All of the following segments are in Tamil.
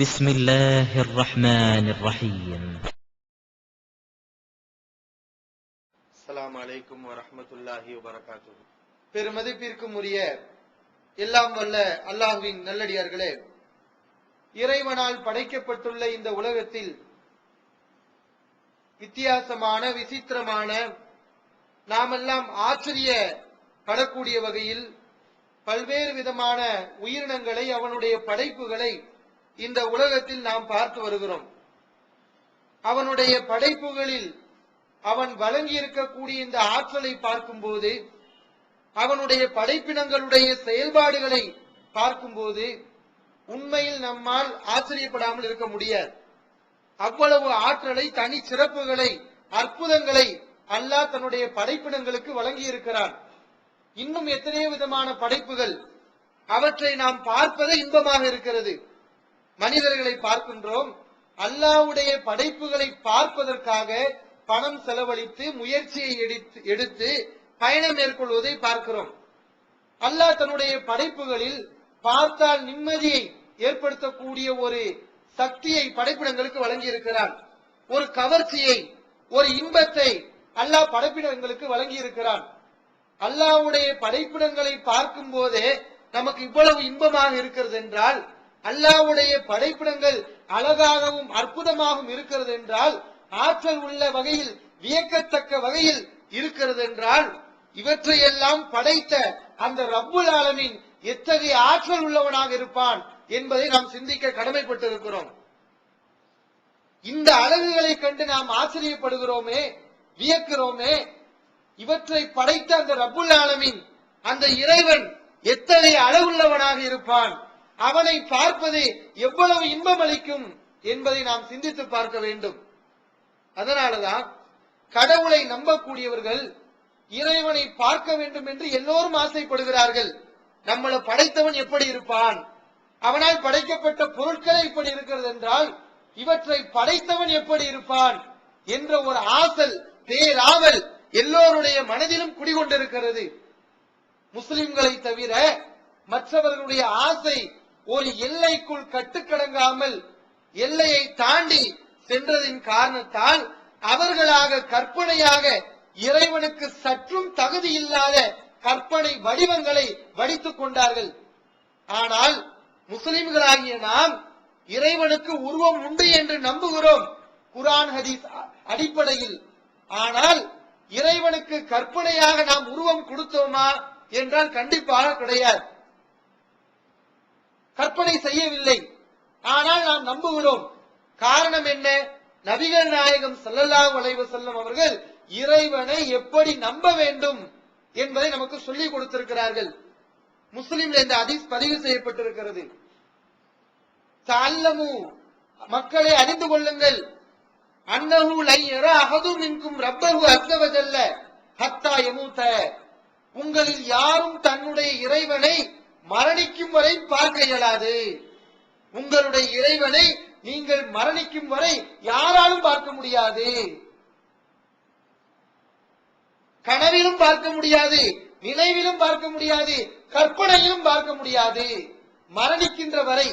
بسم الله الرحمن الرحيم. அஸ்ஸலாமு அலைக்கும் வரஹ்மத்துல்லாஹி வபரகாத்துஹு. பெருமதிப்பிற்கும் உரிய எல்லாம் வல்ல அல்லாஹ்வின் நல்லடியார்களே, இறைவனால் படைக்கப்பட்டுள்ள இந்த உலகத்தில் வித்தியாசமான விசித்திரமான நாமெல்லாம் ஆச்சரியப்படக்கூடிய வகையில் பல்வேறு விதமான உயிரினங்களை, அவனுடைய படைப்புகளை இந்த உலகத்தில் நாம் பார்த்து வருகிறோம். அவனுடைய படைப்புகளில் அவன் வழங்கி இருக்கக்கூடிய இந்த ஆற்றலை பார்க்கும்போது, அவனுடைய படைப்பினங்களுடைய செயல்பாடுகளை பார்க்கும்போது உண்மையில் நம்மால் ஆச்சரியப்படாமல் இருக்க முடியாது. அவ்வளவு ஆற்றலை, தனி சிறப்புகளை, அற்புதங்களை அல்லாஹ் தன்னுடைய படைப்பினங்களுக்கு வழங்கி இருக்கிறான். இன்னும் எத்தனையோ விதமான படைப்புகள், அவற்றை நாம் பார்ப்பதே இன்பமாக இருக்கிறது. மனிதர்களை பார்க்கின்றோம், அல்லாஹ்வுடைய படைப்புகளை பார்ப்பதற்காக பணம் செலவழித்து முயற்சியை எடுத்து பயணம் மேற்கொள்வதை பார்க்கிறோம். அல்லாஹ் தன்னுடைய படைப்புகளில் பார்த்தால் நிம்மதியை ஏற்படுத்தக்கூடிய ஒரு சக்தியை படைப்பினங்களுக்கு வழங்கி இருக்கிறான். ஒரு கவர்ச்சியை, ஒரு இன்பத்தை அல்லாஹ் படைப்பினங்களுக்கு வழங்கி இருக்கிறான். அல்லாஹ்வுடைய படைப்பினங்களை பார்க்கும் போதே நமக்கு இவ்வளவு இன்பமாக இருக்கிறது என்றால், அல்லாஹ்வுடைய படைப்பினங்கள் அழகாகவும் அற்புதமாகவும் இருக்கிறது என்றால், ஆற்றல் உள்ள வகையில், வியக்கத்தக்க வகையில் இருக்கிறது என்றால், இவற்றையெல்லாம் படைத்த அந்த ரப்புல் ஆலமீன் எத்தகைய ஆற்றல் உள்ளவனாக இருப்பான் என்பதை நாம் சிந்திக்க கடமைப்பட்டிருக்கிறோம். இந்த அழகுகளை கண்டு நாம் ஆச்சரியப்படுகிறோமே, வியக்கிறோமே. இவற்றை படைத்த அந்த ரப்புல் ஆலமீன், அந்த இறைவன் எத்தகைய அழகுள்ளவனாக இருப்பான், அவனை பார்ப்பது எவ்வளவு இன்பம் அளிக்கும் என்பதை நாம் சிந்தித்து பார்க்க வேண்டும். அதனாலதான் கடவுளை நம்பக்கூடியவர்கள் இறைவனை பார்க்க வேண்டும் என்று எல்லோரும் ஆசைப்படுகிறார்கள். நம்மளை படைத்தவன் எப்படி இருப்பான், அவனால் படைக்கப்பட்ட பொருட்களை இப்படி இருக்கிறது என்றால் இவற்றை படைத்தவன் எப்படி இருப்பான் என்ற ஒரு ஆசல், பேராவல் எல்லோருடைய மனதிலும் குடிகொண்டிருக்கிறது. முஸ்லிம்களை தவிர மற்றவர்களுடைய ஆசை ஒரு எல்லைக்குள் கட்டுக்கடங்காமல் எல்லையை தாண்டி சென்றதின் காரணத்தால் அவர்களாக கற்பனையாக இறைவனுக்கு சற்றும் தகுதி இல்லாத கற்பனை வடிவங்களை வடித்துக் கொண்டார்கள். ஆனால் முஸ்லிம்களாகிய நாம் இறைவனுக்கு உருவம் உண்டு என்று நம்புகிறோம் குர்ஆன் ஹதீஸ் அடிப்படையில். ஆனால் இறைவனுக்கு கற்பனையாக நாம் உருவம் கொடுத்தோமா என்றால் கண்டிப்பாக கிடையாது. கற்பனை செய்யவில்லை, ஆனால் நாம் நம்புகிறோம். காரணம் என்ன? நபிகள் நாயகம் ஸல்லல்லாஹு அலைஹி வஸல்லம் அவர்கள் இறைவனை எப்படி நம்ப வேண்டும் என்பதை நமக்கு சொல்லிக் கொடுத்திருக்கிறார்கள். முஸ்லிம்ல இந்த ஹதீஸ் பதிவு செய்யப்பட்டிருக்கிறது. தஅல்லமு, மக்களை அறிந்து கொள்ளுங்கள், அன்னஹு லை யரா அஹதும் மின்கும் ரப்பஹு அஸ்ஸ வஜல்ல ஹத்தா யமூத, உங்களில் யாரும் தன்னுடைய இறைவனை மரணிக்கும் வரை பார்க்க இயலாது. உங்களுடைய இறைவனை நீங்கள் மரணிக்கும் வரை யாராலும் பார்க்க முடியாது. கனவிலும் பார்க்க முடியாது, நினைவிலும் பார்க்க முடியாது, கற்பனையிலும் பார்க்க முடியாது. மரணிக்கின்ற வரை,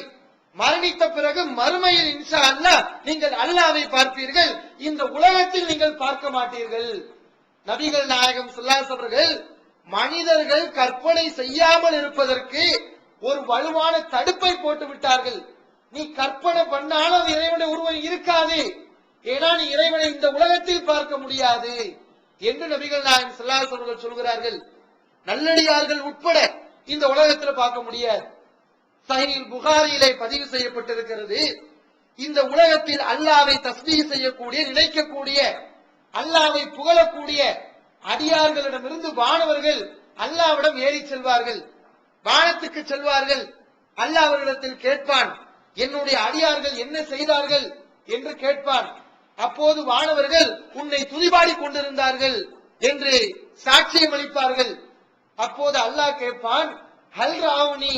மரணித்த பிறகு மறுமையில் இன்ஷா அல்லாஹ் நீங்கள் அல்லாஹ்வை பார்ப்பீர்கள், இந்த உலகத்தில் நீங்கள் பார்க்க மாட்டீர்கள். நபிகள் நாயகம் ஸல்லல்லாஹு அலைஹி அவர்கள் மனிதர்கள் கற்பனை செய்யாமல் இருப்பதற்கு ஒரு வலுவான தடுப்பை போட்டு விட்டார்கள். நீ கற்பனை பண்ணாலும் இறைவனுடைய உருவம் இருக்காது, ஏன்னா நீ இறைவனை இந்த உலகத்தில் பார்க்க முடியாது என்று நபிகள் நாயகம் ஸல்லல்லாஹு அலைஹி அவர்கள் சொல்கிறார்கள். நல்லடியார்கள் உட்பட இந்த உலகத்தில் பார்க்க முடியாது. சஹீஹ் புகாரியிலே பதிவு செய்யப்பட்டிருக்கிறது, இந்த உலகத்தில் அல்லாஹ்வை தஸ்பீஹ் செய்யக்கூடிய, நினைக்கக்கூடிய, அல்லாஹ்வை புகழக்கூடிய அடியார்களிடமிருந்து வானவர்கள் அல்லாஹ்விடம் ஏறி செல்வார்கள். வானத்துக்கு செல்வார்கள். அல்லாஹ் அவர்களிடத்தில் கேட்பான், என்னுடைய அடியார்கள் என்ன செய்தார்கள் என்று கேட்பான். அப்போது வானவர்கள் உன்னை துதிபாடி கொண்டிருந்தார்கள் என்று சாட்சியம் அளிப்பார்கள். அப்போது அல்லாஹ் கேட்பான், ஹல் ராவுனி,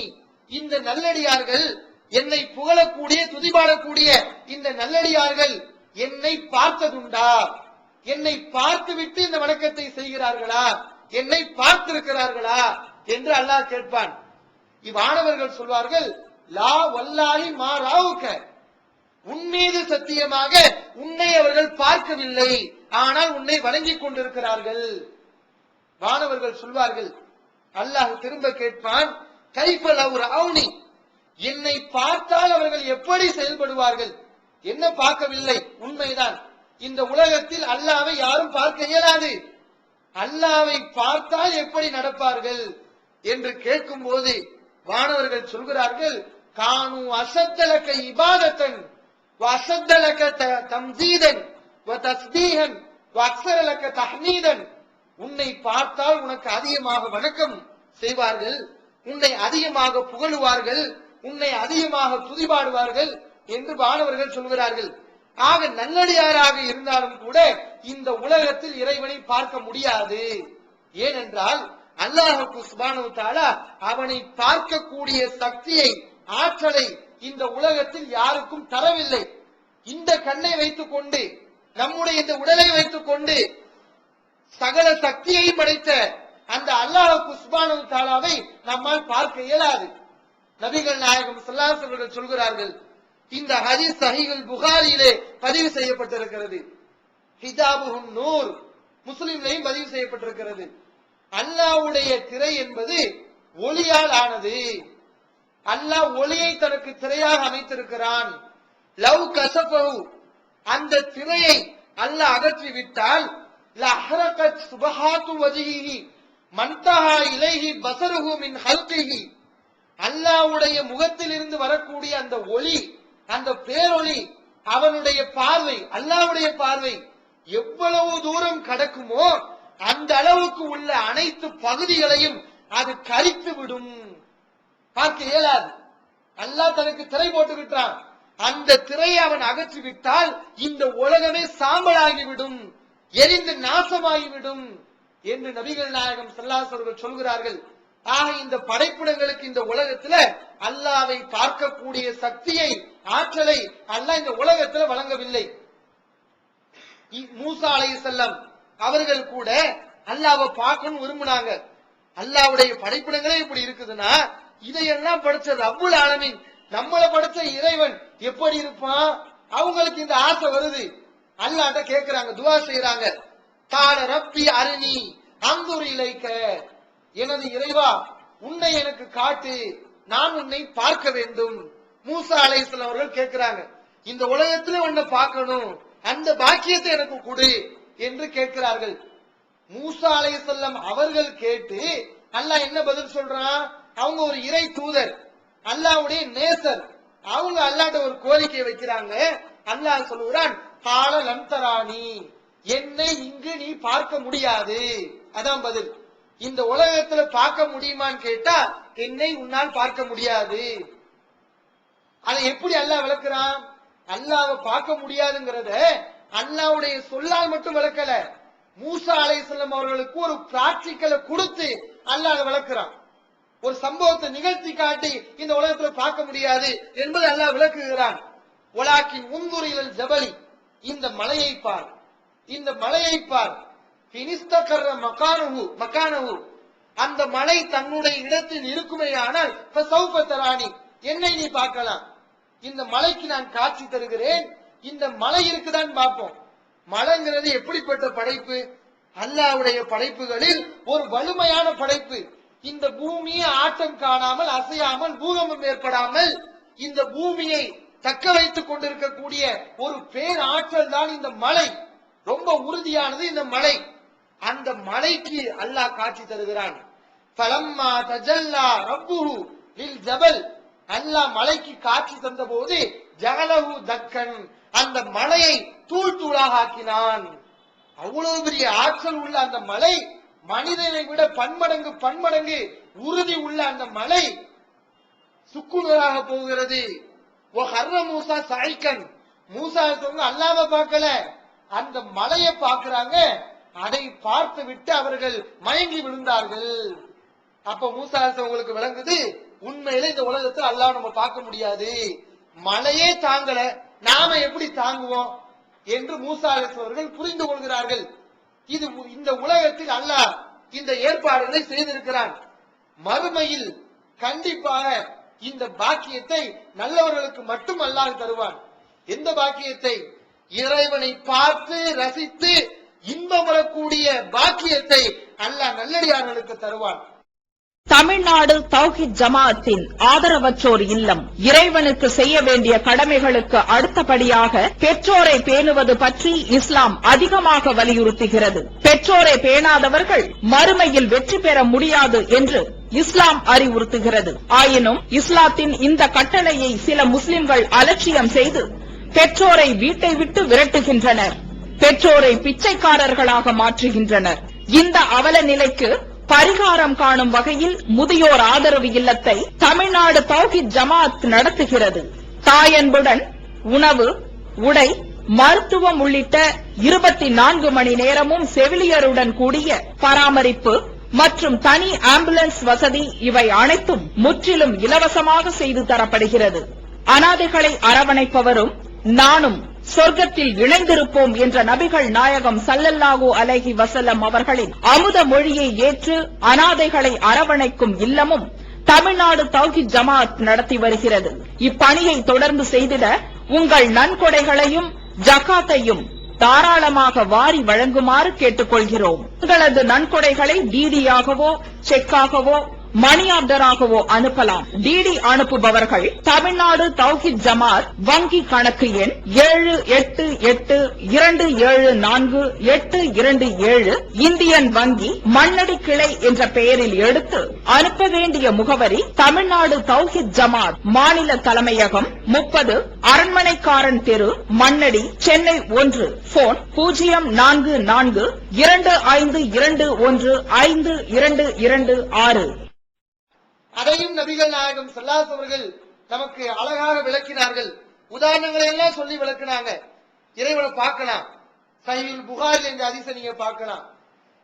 இந்த நல்லடியார்கள், என்னை புகழக்கூடிய, துதிபாடக்கூடிய இந்த நல்லடியார்கள் என்னை பார்த்ததுண்டா, என்னை பார்த்துவிட்டு இந்த வணக்கத்தை செய்கிறார்களா, என்னை பார்த்திருக்கிறார்களா என்று அல்லாஹ் கேட்பான். இவ்வானவர்கள் சொல்வார்கள், லா வல்லாஹி மா ராவுக, உன் மீது சத்தியமாக உன்னை அவர்கள் பார்க்கவில்லை, ஆனால் உன்னை வணங்கிக் கொண்டிருக்கிறார்கள். வானவர்கள் சொல்வார்கள், அல்லாஹ் திரும்ப கேட்பான், கைஃப லவ் ரஅவுனி, என்னை பார்த்தால் அவர்கள் எப்படி செயல்படுவார்கள்? என்ன பார்க்கவில்லை, உண்மைதான். இந்த உலகத்தில் அல்லாஹ்வை யாரும் பார்க்க இயலாது. அல்லாஹ்வை பார்த்தால் எப்படி நடப்பார்கள் என்று கேட்கும் போது வானவர்கள் சொல்கிறார்கள், கானு அசத்தலக இபாதத்தன் வ அசத்தலக தம்ஜீதன் வ தஸ்பீஹன் வ அக்ஸரலக தஹ்மீதன். உன்னை பார்த்தால் உனக்கு அதிகமாக வணக்கம் செய்வார்கள், உன்னை அதிகமாக புகழுவார்கள், உன்னை அதிகமாக துதிபாடுவார்கள் என்று வானவர்கள் சொல்கிறார்கள். ஆக நல்லடியாராக இருந்தாலும் கூட இந்த உலகத்தில் இறைவனை பார்க்க முடியாது. ஏனென்றால் அல்லாஹ்வுக்கு சுப்ஹானஹு வ தஆலா அவனை பார்க்கக்கூடிய சக்தியை, ஆற்றலை இந்த உலகத்தில் யாருக்கும் தரவில்லை. இந்த கண்ணை வைத்துக் கொண்டு, நம்முடைய இந்த உடலை வைத்துக் கொண்டு சகல சக்தியை படைத்த அந்த அல்லாஹ்வுக்கு சுப்ஹானஹு வ தஆலாவை நம்மால் பார்க்க இயலாது. நபிகள் நாயகம் ஸல்லல்லாஹு அலைஹி வஸல்லம் சொல்கிறார்கள், இந்த ஹதீஸ் சஹீஹுல் புகாரியிலே பதிவு செய்யப்பட்டிருக்கிறது, ஹிஜாபுன் நூர் முஸ்லிம்லையும் பதிவு செய்யப்பட்டிருக்கிறது. அல்லாஹ்வுடைய திரை என்பது ஒளியால் ஆனது. அல்லாஹ் ஒளியை தனக்கு திரையாக அமைத்திருக்கிறான். லவ் கஸஃபஹு, அந்த திரையை அல்லாஹ் அகற்றி விட்டால் லஹரகத் சுபஹாத்து வஜ்ஹிஹி மன்தஹா இலைஹி பஸருஹு மின் ஹல்கிஹி, அல்லாஹ்வுடைய முகத்தில் இருந்து வரக்கூடிய அந்த ஒளி, அந்த பேரொளி, அவனுடைய பார்வை, அல்லாஹ்வுடைய பார்வை எவ்வளவு தூரம் கடக்குமோ அந்த அளவுக்கு உள்ள அனைத்து பகுதிகளையும் அது கரித்து விடும். பார்க்க இயலாது. அல்லாஹ் தனக்கு திரை போட்டு விட்டான். அந்த திரையை அவன் அகற்றி விட்டால் இந்த உலகமே சாம்பலாகிவிடும், எரிந்து நாசமாகிவிடும் என்று நபிகள் நாயகம் ஸல்லல்லாஹு அலைஹி வஸல்லம் சொல்கிறார்கள். ஆக இந்த படைப்பிடங்களுக்கு இந்த உலகத்துல அல்லாஹ்வை பார்க்கக்கூடிய சக்தியை, ஆற்றலை அல்லாஹ் இந்த உலகத்துல வழங்கவில்லை. மூசா அலைஹிஸ்ஸலாம் அவர்கள் கூட அல்லாஹ்வை பார்க்கணும் விரும்பினாங்க. அல்லாஹ்வுடைய படைப்பிடங்களே இப்படி இருக்குதுன்னா இதையெல்லாம் படைச்ச ரப்புல் ஆலமீன், நம்மளை படைச்ச இறைவன் எப்படி இருப்பான்? அவங்களுக்கு இந்த ஆசை வருது. அல்லாஹ்ட்ட கேக்குறாங்க, துஆ செய்யறாங்க. கால ரப்பி அரினி அன்துர் இலைக்க, எனது இறைவா உன்னை எனக்கு காட்டு, நான் உன்னை பார்க்க வேண்டும். மூசா அலைஹிஸ்ஸலாம் அவர்கள் கேட்கிறாங்க, இந்த உலகத்துல உன்னை பார்க்கணும், அந்த பாக்கியத்தை எனக்கு கொடு என்று கேட்கிறார்கள். மூசா அலைஹிஸ்ஸலாம் அவர்கள் கேட்டு அல்லாஹ் என்ன பதில் சொல்றான்? அவங்க ஒரு இறை தூதர், அல்லாஹ்வுடைய நேசர். அவங்க அல்லாஹ்ட்ட ஒரு கோரிக்கை வைக்கிறாங்க. அல்லாஹ் சொல்லுகிறான், கால லம்தராணி, என்னை இங்கு நீ பார்க்க முடியாது. அதான் பதில். இந்த உலகத்துல பார்க்க முடியுமான்னு கேட்டா என்னை உன்னால் பார்க்க முடியாது. அதை எப்படி அல்லாஹ் விளக்குறான்? அல்லாஹ்வை பார்க்க முடியாதுங்கிறத அல்லாஹ்வுடைய சொல்லால் மட்டும் விளக்கல, மூசா அலைஹிஸ்ஸலாம் அவர்களுக்கு ஒரு பிராக்டிக்கலை கொடுத்து அல்லாஹ் விளக்குறான். ஒரு சம்பவத்தை நிகழ்த்தி காட்டி இந்த உலகத்துல பார்க்க முடியாது என்பது அல்லாஹ் விளக்குகிறான். வலாக்கின் உன்துர் இலல் ஜபலி, இந்த மலையை பார், இந்த மலையை பார். பினிஸ்தகர்ர மகானஹு, அந்த மலை தன்னுடைய இடத்தில் இருக்குமேயானால் ஃபஸௌஃப தரானி, என்னை நீ பார்க்கலாம். இந்த மலைக்கு நான் காட்சி தருகிறேன். இந்த மலை இருக்குதான் பார்ப்போம். மலைங்கிறது எப்படிப்பட்ட படைப்பு? அல்லாஹ்வுடைய படைப்புகளில் ஒரு வலிமையான படைப்பு. இந்த பூமியை ஆட்டம் காணாமல், அசையாமல், பூகம்பம் ஏற்படாமல் இந்த பூமியை தக்க வைத்துக் கொண்டிருக்கக்கூடிய ஒரு பேராற்றல் தான் இந்த மலை. ரொம்ப உறுதியானது இந்த மலை. அந்த மலைக்கு அல்லாஹ் காட்சி தருகிறான். ஃபலம்மா தஜல்லா ரப்புஹு லில் ஜபல், அல்லாஹ் மலைக்கு காட்சி தந்த போது ஜஅலஹு தக்கன், அந்த மலையை தூள் தூளாக ஆக்கினான். அவ்வளவு பெரிய ஆற்றல் உள்ள அந்த மலை, மனிதனை விட பன்மடங்கு உறுதி உள்ள அந்த மலை சுக்குநூறாக போகிறது. மூசா சாய்கன், மூசா அல்லாஹ்வை பார்க்கல, அந்த மலையை பார்க்கிறாங்க. அதை பார்த்து விட்டு அவர்கள் மயங்கி விழுந்தார்கள். அப்ப மூசா உங்களுக்கு விளங்குது, உண்மையில இந்த உலகத்தில் அல்லாஹ் நம்ம பார்க்க முடியாது, மலையே தாங்கல, நாம எப்படி தாங்குவோம் என்று மூசா அவர்கள் புரிந்து கொள்கிறார்கள். இது இந்த உலகத்தில் அல்லாஹ் இந்த ஏற்பாடுகளை செய்திருக்கிறான். மறுமையில் கண்டிப்பாக இந்த பாக்கியத்தை நல்லவர்களுக்கு மட்டும் அல்லாஹ் தருவான். எந்த பாக்கியத்தை? இறைவனை பார்த்து ரசித்து இன்பம் வரக்கூடிய பாக்கியத்தை அல்லாஹ் நல்லடியார்களுக்கு தருவான். தமிழ்நாடு தௌஹீத் ஜமாஅத்தின் ஆதரவற்றோர் இல்லம் இறைவனுக்கு செய்ய வேண்டிய கடமைகளுக்கு அடுத்தபடியாக பெற்றோரை பேணுவது பற்றி இஸ்லாம் அதிகமாக வலியுறுத்துகிறது. பெற்றோரை பேணாதவர்கள் மறுமையில் வெற்றி பெற முடியாது என்று இஸ்லாம் அறிவுறுத்துகிறது. ஆயினும் இஸ்லாத்தின் இந்த கட்டளையை சில முஸ்லிம்கள் அலட்சியம் செய்து பெற்றோரை வீட்டை விட்டு விரட்டுகின்றனர். பெற்றோரை பிச்சைக்காரர்களாக மாற்றுகின்றனர். இந்த அவல நிலைக்கு பரிகாரம் காணும் வகையில் முதியோர் ஆதரவு இல்லத்தை தமிழ்நாடு தௌஹீத் ஜமாஅத் நடத்துகிறது. தாயன்புடன் உணவு, உடை, மருத்துவம் உள்ளிட்ட 24 மணி நேரமும் செவிலியருடன் கூடிய பராமரிப்பு மற்றும் தனி ஆம்புலன்ஸ் வசதி இவை அனைத்தும் முற்றிலும் இலவசமாக செய்து தரப்படுகிறது. அனாதைகளை அரவணைப்பவரும் நானும் சொர்க்கத்தில் இணைந்திருப்போம் என்ற நபிகள் நாயகம் ஸல்லல்லாஹு அலைஹி வஸல்லம் அவர்களின் அமுத மொழியை ஏற்று அனாதைகளை அரவணைக்கும் இல்லமும் தமிழ்நாடு தௌஹீத் ஜமாஅத் நடத்தி வருகிறது. இப்பணியை தொடர்ந்து செய்திட உங்கள் நன்கொடைகளையும் ஜகாத்தையும் தாராளமாக வாரி வழங்குமாறு கேட்டுக்கொள்கிறோம். உங்களது நன்கொடைகளை டிடியாகவோ செக்காகவோ மணி ஆர்டராகவோ அனுப்பலாம். டிடி அனுப்புபவர்கள் தமிழ்நாடு தௌஹீத் ஜமாஅத் வங்கி கணக்கு எண் 7882748827 இந்தியன் வங்கி மண்ணடி கிளை என்ற பெயரில் எடுத்து அனுப்ப வேண்டிய முகவரி தமிழ்நாடு தௌஹீத் ஜமாஅத் மாநில தலைமையகம் 30 அரண்மனைக்காரன் தெரு மண்ணடி சென்னை 1 போன் 044215215226. அதையும் நபிகள் நாயகம் ஸல்லல்லாஹு அலைஹி அவர்கள் நமக்கு அழகாக விளக்கினார்கள். உதாரணங்களை எல்லாம் சொல்லி விளக்கினாங்க. இறைவனை பார்க்கலாம். சஹீஹுல் புகாரில் இந்த ஹதீஸை நீங்க பார்க்கலாம்.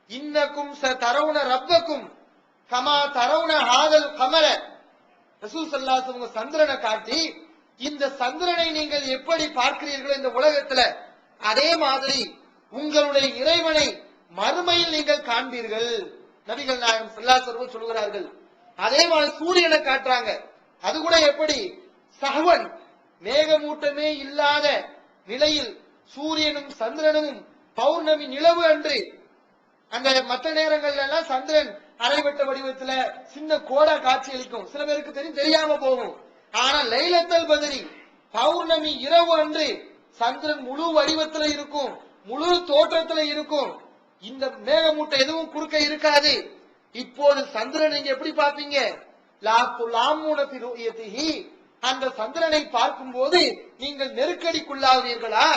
இன்னக்கும் சதரவுன ரப்பக்கும் கமா தரவுன ஹாதல் கமர. ரசூல் ஸல்லல்லாஹு அலைஹி வஸல்லம் சந்திரனை காட்டி, இந்த சந்திரனை நீங்கள் எப்படி பார்க்கிறீர்களோ இந்த உலகத்துல, அதே மாதிரி உங்களுடைய இறைவனை மறுமையில் நீங்கள் காண்பீர்கள். நபிகள் நாயகம் ஸல்லல்லாஹு அலைஹி வஸல்லம் சொல்கிறார்கள். அதே மாதிரி சூரியனை காட்டுறாங்க. அது கூட எப்படி? சஹவன் மேகமூட்டமே இல்லாத நிலையில் சூரியனும் சந்திரனும் பௌர்ணமி நிலவு அன்று, அந்த மற்ற நேரங்கள்ல எல்லாம் சந்திரன் அரைவட்ட வடிவத்துல சின்ன கோடா காட்சி அளிக்கும். சில பேருக்கு தெரியாம போகும். ஆனா லைலத்துல் பத்ரி பௌர்ணமி இரவு அன்று சந்திரன் முழு வடிவத்துல இருக்கும், முழு தோற்றத்துல இருக்கும். இந்த மேகமூட்டம் எதுவும் குறுக்க இருக்காது. இப்போது சந்திரன் நீங்க எப்படி பார்ப்பீங்க? அந்த சந்திரனை பார்க்கும் போது நீங்கள் நெருக்கடிக்குள்ளாவீர்களா?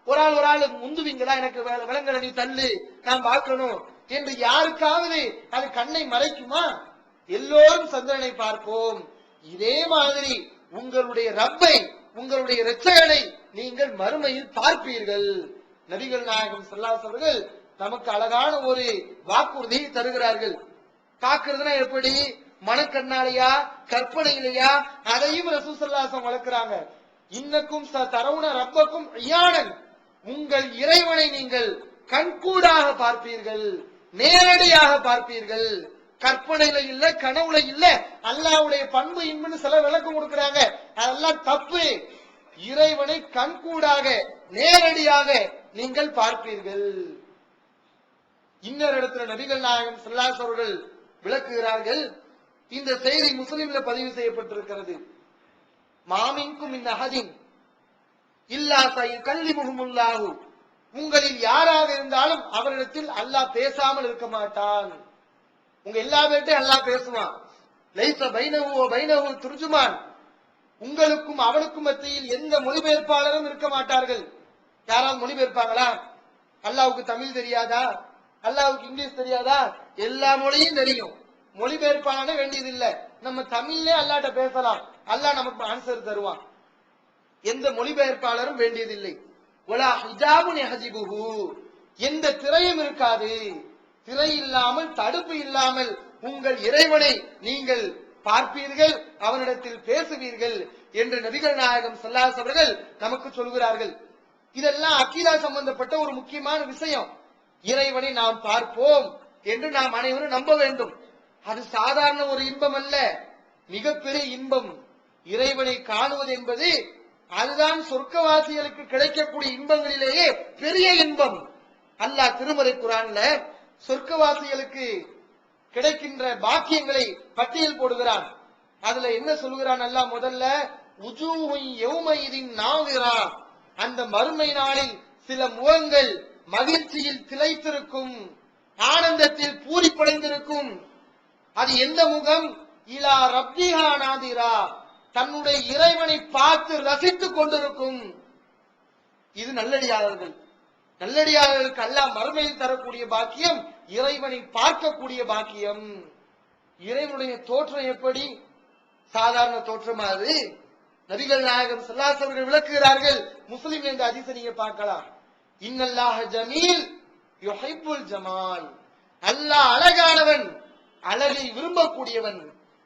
ஒரு ஆள் முந்துவீங்களா? எனக்கு விலங்கல நீ தள்ளு, நான் பார்க்கணும் என்று யாருக்காவது அது கண்ணை மறைக்குமா? எல்லோரும் சந்திரனை பார்ப்போம். இதே மாதிரி உங்களுடைய ரப்பை, உங்களுடைய இரட்சகனை நீங்கள் மறுமையில் பார்ப்பீர்கள். நபிகள் நாயகம் ஸல்லல்லாஹு அலைஹி அவர்கள் நமக்கு அழகான ஒரு வாக்குறுதியை தருகிறார்கள். பார்க்கிறதுனா எப்படி? மனக்கண்ணாலையா, கற்பனையிலையா? அதையும் ரசூல் ஸல்லல்லாஹு அலைஹி வஸல்லம் வளர்க்கிறாங்க. இன்னக்கும் தரவுன ரப்பக்கும் இயானன், உங்கள் இறைவனை நீங்கள் கண்கூடாக பார்ப்பீர்கள், நேரடியாக பார்ப்பீர்கள். கற்பனையில இல்ல, கனவுல இல்ல. அல்லாஹ்வுடைய பண்பு இன்புன்னு சில விளக்கம் கொடுக்கிறாங்க. அதெல்லாம் தப்பு. இறைவனை கண்கூடாக நேரடியாக நீங்கள் பார்ப்பீர்கள். இன்னொரு இடத்துல நபிகள் நாயகம் ஸல்லல்லாஹு அலைஹி அவர்கள் விளக்குகிறார்கள். இந்த செய்தி முஸ்லிம்ல பதிவு செய்யப்பட்டிருக்கிறது. மாமின்கும் இந்த அஹதின் இல்லா சயகல்லிமுஹுமுல்லாஹு, உங்களில் யாராக இருந்தாலும் அவரிடத்தில் அல்லாஹ் பேசாமல் இருக்க மாட்டான். உங்க எல்லா பேர்ட்டையும் அல்லாஹ் பேசுவான். லைஸ பைனஹு வ பைனஹு துர்ஜுமான், உங்களுக்கும் அவனுக்கும் மத்தியில் எந்த மொழிபெயர்ப்பாளரும் இருக்க மாட்டார்கள். யாராவது மொழிபெயர்ப்பாங்களா? அல்லாஹ்வுக்கு தமிழ் தெரியாதா? அல்லாஹ்வுக்கு இங்கிலீஷ் தெரியாதா? எல்லா மொழியும் தெரியும். மொழிபெயர்ப்பாளனே வேண்டியது இல்ல. நம்ம தமிழ்லே அல்லாஹ்ட்ட பேசலாம். அல்லாஹ் நமக்கு ஆன்சர் தருவான். எந்த மொழிபெயர்ப்பாளரும் வேண்டியதில்லை. வலா ஹிஜாபுன் யஹஜிபுஹு, எந்த திரையும் இருக்காது. திரை இல்லாமல், தடுப்பு இல்லாமல் உங்கள் இறைவனை நீங்கள் பார்ப்பீர்கள், அவனிடத்தில் பேசுவீர்கள் என்று நபிகள் நாயகம் ஸல்லல்லாஹு அலைஹி அவர்கள் நமக்கு சொல்கிறார்கள். இதெல்லாம் அக்கீதா சம்பந்தப்பட்ட ஒரு முக்கியமான விஷயம். இறைவனை நாம் பார்ப்போம் என்று நாம் அனைவரும் நம்ப வேண்டும். அது சாதாரண ஒரு இன்பம் அல்ல, மிகப்பெரிய இன்பம். இறைவனை காணுவது என்பது அதுதான் சொர்க்கவாசிகளுக்கு கிடைக்கக்கூடிய இன்பங்களிலேயே பெரிய இன்பம். அல்லாஹ் திருமறை குர்ஆன்ல சொர்க்கவாசிகளுக்கு கிடைக்கின்ற பாக்கியங்களை பட்டியல் போடுகிறான். அதுல என்ன சொல்கிறான் அல்லாஹ்? முதல்ல உஜூஹுன் யௌமைதின் நாதிரா, அந்த மறுமை நாளில் சில முகங்கள் மகிழ்ச்சியில் திளைத்திருக்கும், ஆனந்தத்தில் பூரிப்படைந்திருக்கும். அது எந்த முகம்? இலா ரப்பிஹா நாதிரா, தன்னுடைய இறைவனை பார்த்து ரசித்துக் கொண்டிருக்கும். இது நல்லடியாளர்கள். நல்லடியாளர்களுக்கு அல்லாஹ் மறுமையில் தரக்கூடிய பாக்கியம் இறைவனை பார்க்கக்கூடிய பாக்கியம். இறைவனுடைய தோற்றம் எப்படி? சாதாரண தோற்றமா? அது நபிகள் நாயகம் ஸல்லல்லாஹு அலைஹி வஸல்லம் விளக்குகிறார்கள். முஸ்லிம் என்ற ஹதீஸை நீங்க பார்க்கலாம். இன்னல்லாஹ ஜமீல் யுஹிப்புல் ஜமால், அல்லாஹ் அழகானவன், அழகை விரும்பக்கூடியவன்.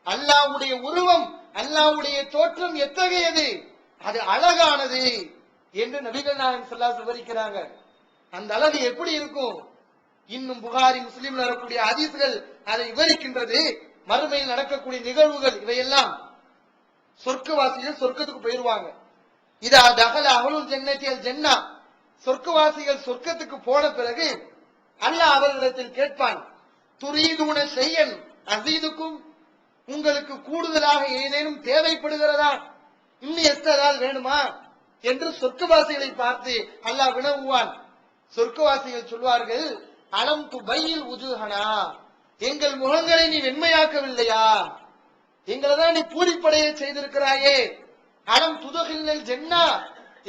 அல்லாஹ்வுடைய உருவம், அல்லாஹ்வுடைய தோற்றம் எத்தகையது? அது அழகானது என்று நபிகள் நாயகம் ஸல்லல்லாஹு அலைஹி வஸல்லம் விவரிக்கிறாங்க. அந்த அழகு எப்படி இருக்கும்? இன்னும் புகாரி முஸ்லிம்ல வரக்கூடிய ஹதீஸ்கள் அதை விவரிக்கின்றது. மறுமையில் நடக்கக்கூடிய நிகழ்வுகள் இவையெல்லாம் சொர்க்கவாசிகள் சொர்க்கத்துக்கு போயிருவாங்க. இதா தகல அஹ்லுல் ஜன்னதி அல் ஜன்னா, சொர்க்கவாசிகள் சொர்க்கத்துக்கு போன பிறகு அல்லாஹ் அவர்களிடத்தில் கேட்பான், துரீதுன ஷையன் அஸீதுக்கும், உங்களுக்கு கூடுதலாக ஏதேனும் தேவைப்படுகிறதா, இன்னும் எஸ்டால் வேணுமா என்று சொர்க்கவாசிகளை பார்த்து அல்லாஹ் வினவுவான். சொர்க்கவாசிகள் சொல்வார்கள், அலம் துபையில் உஜூஹனா, எங்கள் முகங்களை நீ வெண்மையாக்கவில்லையா, எங்களை தான் நீ பூரிப்படைய செய்திருக்கிறாயே. அலம் துதகில் ஜென்னா,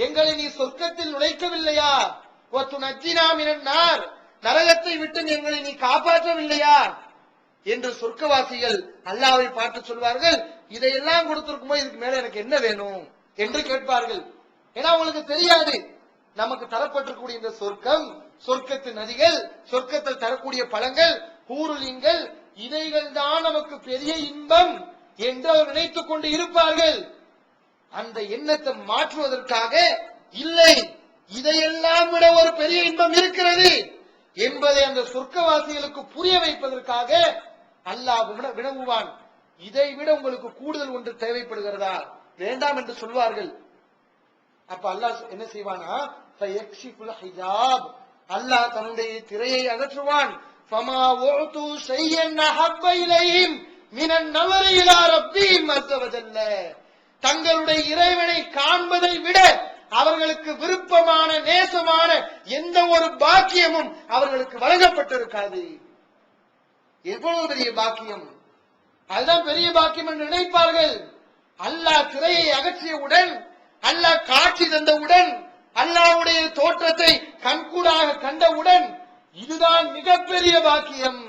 எங்களை நீ சொர்க்கத்தில் நுழைக்கவில்லையா. ஒத்து நஜ்ஜினா மினன் நார், நரகத்தை விட்டு எங்களை நீ காப்பாற்றவில்லையா என்று சொர்க்கவாசிகள் அல்லாஹ்வை பார்த்து சொல்வார்கள். இதையெல்லாம் கொடுத்திருக்குமோ இதுக்கு மேல எனக்கு என்ன வேணும் என்று கேட்பார்கள். ஏன்னா அவங்களுக்கு தெரியாது நமக்கு தரப்பட்டிருக்கூடிய இந்த சொர்க்கம், சொர்க்கத்து நதிகள், சொர்க்கத்தில் தரக்கூடிய பழங்கள், ஹூருலின்கள், இதைகள் தான் நமக்கு பெரிய இன்பம் என்று அவர் நினைத்துக் கொண்டு இருப்பார்கள். அந்த எண்ணத்தை மாற்றுவதற்காக, இல்லை இதையெல்லாம் விட ஒரு பெரிய இன்பம் இருக்கிறது என்பதை அந்த சொர்க்கவாசிகளுக்கு புரிய வைப்பதற்காக அல்லாஹ் வினவுவான், இதை விட உங்களுக்கு கூடுதல் ஒன்று தேவைப்படுகிறதா, வேண்டாம் என்று சொல்வார்கள். அப்ப அல்லாஹ் என்ன செய்வானா, அல்லாஹ் தன்னுடைய திரையை அகற்றுவான். ஃபமா உது ஷையன் அஹப்ப இலைஹிம் மினன் நவரி இலா ரப்பிஹிம் அஸ்ஸ வஜல்ல, தங்களுடைய இறைவனை காண்பதை விட அவர்களுக்கு விருப்பமான நேசமான எந்த ஒரு பாக்கியமும் அவர்களுக்கு வழங்கப்பட்டிருக்காது. எவ்வளவு பெரிய பாக்கியம்! அதுதான் பெரிய பாக்கியம் என்று நினைப்பார்கள். அல்லாஹ் திரையை அகற்றியவுடன், அல்லாஹ் காட்சி தந்தவுடன், அல்லாஹ்வுடைய தோற்றத்தை கண்கூடாக கண்டவுடன், இதுதான் மிகப்பெரிய பாக்கியம்.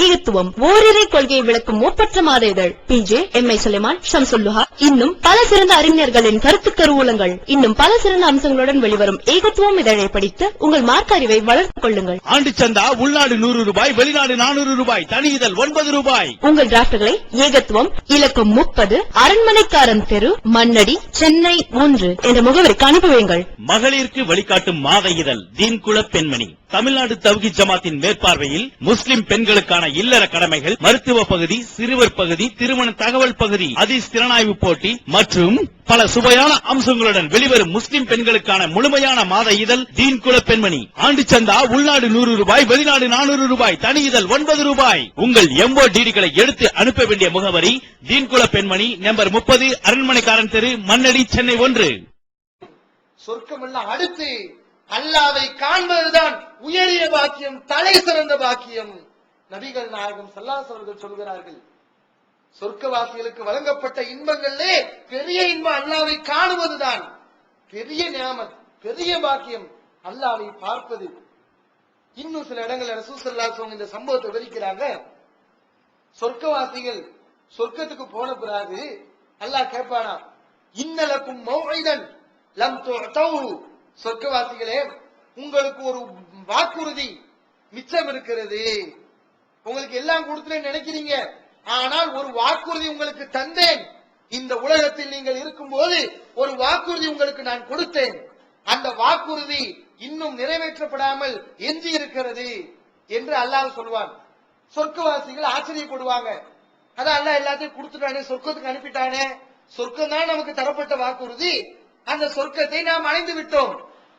ஈகத்துவம் ஓரிரை கொள்கையை விளக்கும் ஒப்பற்ற மாத இதழ் PJ MI சுலைமான், ஷம்சுல்லுஹா, இன்னும் பல சிறந்த அறிஞர்களின் கருத்து கருவூலங்கள், இன்னும் பல சிறந்த அம்சங்களுடன் வெளிவரும் ஏகத்துவம் இதழை படித்து உங்கள் மார்க்க அறிவை வளர்த்துக் கொள்ளுங்கள். ஆண்டு சந்தா உள்நாடு 100 ரூபாய், வெளிநாடு 400 ரூபாய், தனி இதழ் 9 ரூபாய். உங்கள் டிராப்ட்களை ஏகத்துவம், இலக்கம் 30, அரண்மனைக்காரன் தெரு, மண்ணடி, சென்னை 3 என்ற முகவரிக்கு அனுப்பி வையுங்கள். மகளிருக்கு வழிகாட்டும் மாத இதழ் தீன்குல பெண்மணி, தமிழ்நாடு தவ்ஹீத் ஜமாத்தின் மேற்பார்வையில் முஸ்லிம் பெண்களுக்கான இல்லற கடமைகள், மருத்துவ பகுதி, சிறுவர் பகுதி, திருமண தகவல் பகுதி, ஹதீஸ் திறனாய்வு போட்டி மற்றும் பல சுவையான அம்சங்களுடன் வெளிவரும் முஸ்லிம் பெண்களுக்கான முழுமையான மாத இதழ் தீன்குல பெண்மணி. ஆண்டு சந்தா உள்நாடு 100 ரூபாய், வெளிநாடு 400 ரூபாய், தனி இதழ் 9 ரூபாய். உங்கள் MODDகளை எடுத்து அனுப்ப வேண்டிய முகவரி தீன்குல பெண்மணி, நம்பர் 30, அரண்மனைக்காரன் தெரு, மண்ணடி, சென்னை 1. சொர்க்கமெல்லாம் அடுத்து அல்லாஹ்வை காண்பதுதான் உயரிய பாக்கியம், தலை சிறந்த பாக்கியம். நபிகள் நாயகம் ஸல்லல்லாஹு அலைஹி வஸல்லம் சொல்கிறார்கள், சொர்க்கவாசிகளுக்கு வழங்கப்பட்ட இன்பங்களிலே பெரிய இன்பம் அல்லாஹ்வை காணுவதுதான். பெரிய நியாமத், பெரிய பாக்கியம் அல்லாஹ்வை பார்ப்பது. இன்னும் சில இடங்களில் ரசூல் ஸல்லல்லாஹு அலைஹி வஸல்லம் இந்த சம்பவத்தை விவரிக்கிறாங்க. சொர்க்கவாசிகள் சொர்க்கத்துக்கு போன பிறகு அல்லாஹ் கேட்பானா, இன்னலக்கும் மௌஇதன் லம் துஅதூ, சொர்க்கவாசிகளே உங்களுக்கு ஒரு வாக்குறுதி மிச்சம் இருக்கிறது, உங்களுக்கு எல்லாம் கொடுத்துட்டேன்னு நினைக்கிறீங்க, ஆனால் ஒரு வாக்குறுதி உங்களுக்கு தந்தேன். இந்த உலகத்தில் நீங்கள் இருக்கும்போது ஒரு வாக்குறுதி உங்களுக்கு நான் கொடுத்தேன், அந்த வாக்குறுதி இன்னும் நிறைவேற்றப்படாமல் எஞ்சி இருக்கிறது என்று அல்லாஹ் சொல்வான். சொர்க்கவாசிகள் ஆச்சரியப்படுவாங்க, அதான் அல்லாஹ் எல்லாத்தையும் கொடுத்துட்டானே, சொர்க்கத்துக்கு அனுப்பிட்டானே, சொர்க்கம் தான் நமக்கு தரப்பட்ட வாக்குறுதி, அந்த சொர்க்கத்தை நாம் அடைந்து விட்டோம்.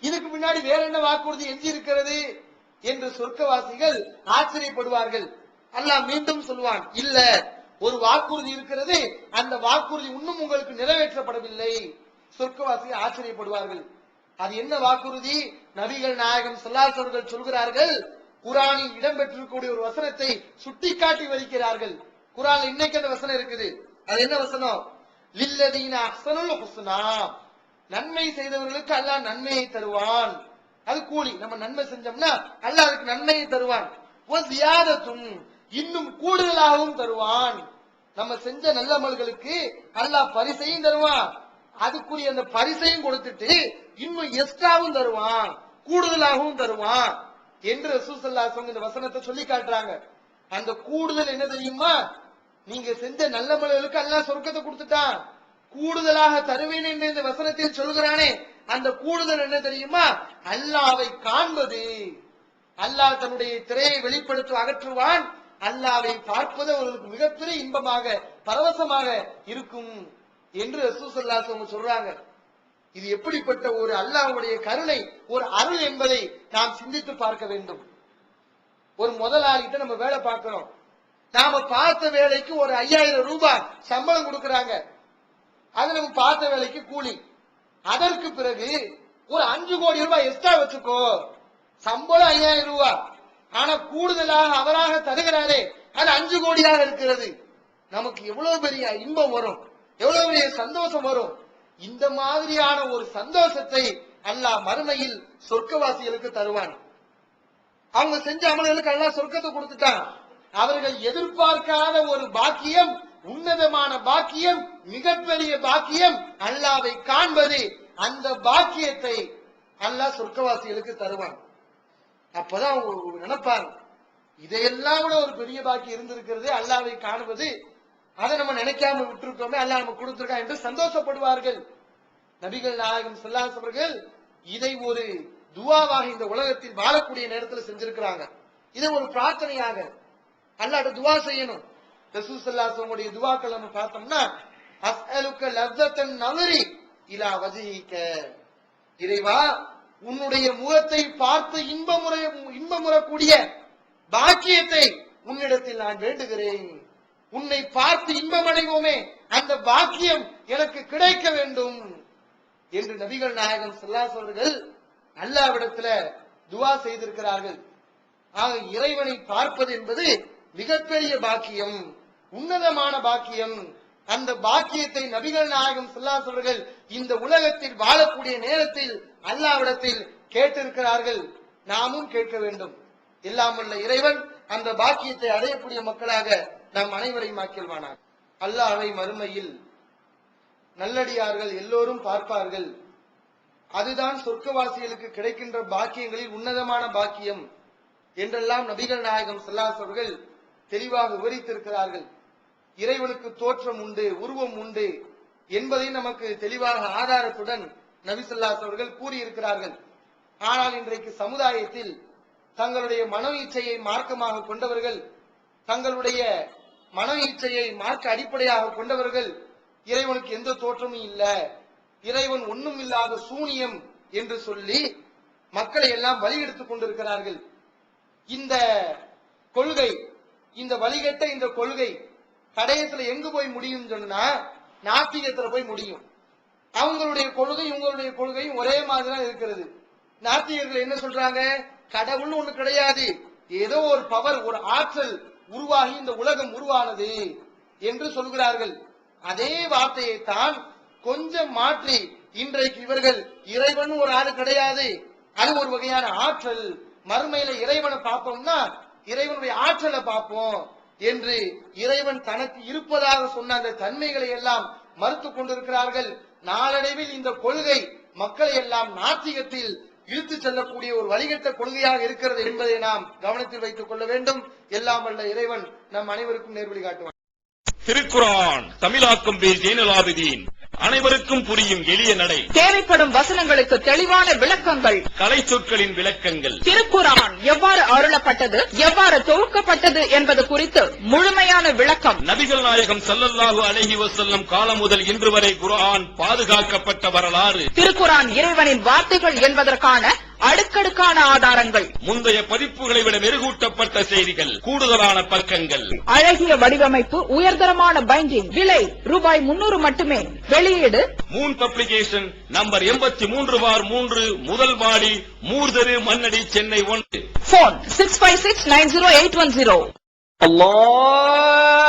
இதுக்கு முன்னாடி வேற என்ன வாக்குறுதி எஞ்சி இருக்கிறது என்று சொர்க்கவாசிகள் ஆச்சரியப்படுவார்கள். அல்லாஹ் மீண்டும் சொல்வான், இல்ல, ஒரு வாக்குறுதி இருக்கிறது, அந்த வாக்குறுதி இன்னும் உங்களுக்கு நிறைவேற்றப்படவில்லை. சொர்க்கவாசிகள் ஆச்சரியப்படுவார்கள். அது என்ன வாக்குறுதி? நபிகள் நாயகம் ஸல்லல்லாஹு அலைஹி வஸல்லம் சொல்கிறார்கள், குர்ஆனில் இடம்பெற்றிருக்கக்கூடிய ஒரு வசனத்தை சுட்டிக்காட்டி வருகிறார்கள். குர்ஆன்ல இன்னைக்கு அந்த வசனம் இருக்குது. அது என்ன வசனம்? லில்லதீன அஹ்ஸனுல் ஹுஸ்னா, நன்மை செய்தவர்களுக்கு அல்லாஹ் நன்மையை தருவான். அது கூலி. நம்ம நன்மை செஞ்சோம்னா அல்லாஹ் அதுக்கு நன்மையை தருவான். வ ஜியாதத்துன், இன்னும் கூடுதலாகவும் தருவான். நம்ம செஞ்ச நல்ல அமல்களுக்கு அல்லாஹ் பரிசையும் தருவான், அதுக்குரிய அந்த பரிசையும் கொடுத்துட்டு இன்னும் எக்ஸ்ட்ராவும் தருவான், கூடுதலாகவும் தருவான் என்று ரசூல் ஸல்லல்லாஹு அலைஹி வஸல்லம் இந்த வசனத்தை சொல்லி காட்டுறாங்க. அந்த கூடுதல் என்ன தெரியுமா? நீங்க செஞ்ச நல்ல அமல்களுக்கு அல்லாஹ் சொர்க்கத்தை கொடுத்துட்டான், கூடுதலாக தருவேன் என்று இந்த வசனத்தில் சொல்கிறானே, அந்த கூடுதல் என்ன தெரியுமா? அல்லாஹ்வை காண்பது. அல்லாஹ் தன்னுடைய திரையை வெளிப்படுத்தி அகற்றுவான். அல்லாஹ்வை பார்ப்பது அவர்களுக்கு மிகப்பெரிய இன்பமாக பரவசமாக இருக்கும் என்று ரசூல் ஸல்லல்லாஹு அலைஹி வஸல்லம் சொல்றாங்க. இது எப்படிப்பட்ட ஒரு அல்லாஹ்வுடைய கருணை, ஒரு அருள் என்பதை நாம் சிந்தித்து பார்க்க வேண்டும். ஒரு முதலாளிகிட்ட நம்ம வேலை பார்க்கிறோம். நாம பார்த்த வேலைக்கு ஒரு 5000 ரூபாய் சம்பளம் கொடுக்கறாங்க. அது நம்ம பார்த்த வேலைக்கு கூலி. அதற்கு பிறகு ஒரு 5 கோடி ரூபாய் எக்ஸ்ட்ரா வச்சுக்கோ, சம்பளம் 5000 ரூபாய், ஆனா கூடுதலாக அவராக தருகிறாரே அது 5 கோடியாக இருக்கிறது. நமக்கு எவ்வளவு பெரிய இன்பம் வரும், எவ்வளவு பெரிய சந்தோஷம் வரும். இந்த மாதிரியான ஒரு சந்தோஷத்தை அல்லாஹ் மறுமையில் சொர்க்கவாசிகளுக்கு தருவான். அவங்க செஞ்ச அமல்களுக்கு அல்லாஹ் சொர்க்கத்தை கொடுத்துட்டான். அவர்கள் எதிர்பார்க்காத ஒரு பாக்கியம், உன்னதமான பாக்கியம், மிகப்பெரிய பாக்கியம் அல்லாஹ்வை காண்பது. அந்த பாக்கியத்தை அல்லாஹ் சொர்க்கவாசிகளுக்கு தருவான். அப்பதான் அவங்க நினைப்பாங்க, இதையெல்லாம் கூட ஒரு பெரிய பாக்கியம் இருந்திருக்கிறது, அல்லாஹ்வை காணுவது, அதை நம்ம நினைக்காம விட்டுருக்கோமே, அல்லாஹ் நம்ம கொடுத்திருக்கான் என்று சந்தோஷப்படுவார்கள். நபிகள் நாயகம் ஸல்லல்லாஹு அலைஹி வஸல்லம் இதை ஒரு துஆவாக இந்த உலகத்தில் வாழக்கூடிய நேரத்தில் செஞ்சிருக்கிறாங்க. இதை ஒரு பிரார்த்தனையாக அல்லாஹ்ட்ட துஆ செய்யணும். ரசூல் ஸல்லல்லாஹு அலைஹி வஸல்லம் உடைய துஆக்கள் நம்ம பார்த்தோம்னா, அஸ்அலுக லஸ்ஸத்தன் நஸரி இலா வஜ்ஹிக, இறைவா உன்னுடைய முகத்தை பார்த்து இன்பமுறக்கூடிய பாக்கியத்தை உன்னிடத்தில் நான் வேண்டுகிறேன். உன்னை பார்த்து இன்பமடைவோமே, அந்த பாக்கியம் எனக்கு கிடைக்க வேண்டும் என்று நபிகள் நாயகம் ஸல்லல்லாஹு அலைஹி வஸல்லம் அல்லாஹ்விடத்துல துஆ செய்திருக்கிறார்கள். ஆக இறைவனை பார்ப்பது என்பது மிகப்பெரிய பாக்கியம், உன்னதமான பாக்கியம். அந்த பாக்கியத்தை நபிகள் நாயகம் ஸல்லல்லாஹு அலைஹி வஸல்லம் இந்த உலகத்தில் வாழக்கூடிய நேரத்தில் அல்லாஹ்விடத்தில் கேட்டிருக்கிறார்கள். நாமும் கேட்க வேண்டும். எல்லாம் வல்ல இறைவன் அந்த பாக்கியத்தை அடையக்கூடிய மக்களாக நம் அனைவரையும் ஆக்கில்வானார். அல்லாஹ்வை மறுமையில் நல்லடியார்கள் எல்லோரும் பார்ப்பார்கள். அதுதான் சொர்க்கவாசிகளுக்கு கிடைக்கின்ற பாக்கியங்களில் உன்னதமான பாக்கியம் என்றெல்லாம் நபிகள் நாயகம் ஸல்லல்லாஹு அலைஹி வஸல்லம் தெளிவாக விவரித்திருக்கிறார்கள். இறைவனுக்கு தோற்றம் உண்டு, உருவம் உண்டு என்பதை நமக்கு தெளிவாக ஆதாரத்துடன் நபி ஸல்லல்லாஹு அலைஹி வஸல்லம் கூறியிருக்கிறார்கள். ஆனால் இன்றைக்கு சமுதாயத்தில் தங்களுடைய மனோ இச்சையை மார்க்கமாக கொண்டவர்கள், தங்களுடைய மனோ இச்சையை மார்க்க அடிப்படையாக கொண்டவர்கள் இறைவனுக்கு எந்த தோற்றமும் இல்ல, இறைவன் ஒண்ணும் இல்லாத சூனியம் என்று சொல்லி மக்களை எல்லாம் வழி எடுத்துக் கொண்டிருக்கிறார்கள். இந்த கொள்கை, இந்த வழிகட்ட இந்த கொள்கை கடைசியில எங்கு போய் முடியும் சொன்னா நாத்திகத்துல போய் முடியும். அவங்களுடைய கொள்கை இவங்களுடைய கொள்கையும் ஒரே மாதிரிதான் இருக்கிறது. நாத்திகர்கள் என்ன சொல்றாங்க? கடவுள்னு ஒண்ணு கிடையாது, ஏதோ ஒரு பவர், ஒரு ஆற்றல் உருவாகி இந்த உலகம் உருவானது என்று சொல்கிறார்கள். அதே வார்த்தையை தான் கொஞ்சம் மாற்றி இன்றைக்கு இவர்கள் இறைவன் ஒரு ஆளு கிடையாது, அது ஒரு வகையான ஆற்றல், மறுமையில இறைவனை பார்ப்போம்னா இறைவனுடைய ஆற்றலை பார்ப்போம் என்று இறைவன் தனக்கு இருப்பதாக சொன்ன அந்த தன்மைகளை எல்லாம் மறுத்து கொண்டிருக்கிறார்கள். நாளடைவில் இந்த கொள்கை மக்களை எல்லாம் நாத்திகத்தில் இழுத்து செல்லக்கூடிய ஒரு வழிகட்ட கொள்கையாக இருக்கிறது என்பதை நாம் கவனத்தில் வைத்துக் கொள்ள வேண்டும். எல்லாம் வல்ல இறைவன் நம் அனைவருக்கும் நேர்வழி காட்டுவான். திருக்குர்ஆன் தமிழாக்கம் பி ஜெய்னுல் ஆபிதீன். அனைவருக்கும் புரியும் எளிய நடை, தேவைப்படும் வசனங்களுக்கு தெளிவான விளக்கங்கள், கலை சொற்களின் விளக்கங்கள், திருக்குர்ஆன் எவ்வாறு அருளப்பட்டது, எவ்வாறு தொகுக்கப்பட்டது என்பது குறித்து முழுமையான விளக்கம். நபிகள் நாயகம் ஸல்லல்லாஹு அலைஹி வஸல்லம் காலம் முதல் இன்று வரை குர்ஆன் பாதுகாக்கப்பட்ட வரலாறு, திருக்குர்ஆன் இறைவனின் வார்த்தைகள் என்பதற்கான அடுக்கடுக்கான ஆதாரங்கள், முந்தைய பதிப்புகளை விட மெருகூட்டப்பட்ட செய்திகள், கூடுதலான பக்கங்கள், அழகிய வடிவமைப்பு, உயர்தரமான பைண்டிங். விலை ரூபாய் 300 மட்டுமே. வெளியீடு மூன் பப்ளிகேஷன், நம்பர் 83/3, முதல் மாடி, மூர்தரு, மண்ணடி, சென்னை 1. போன் 65690810. அல்லாஹ்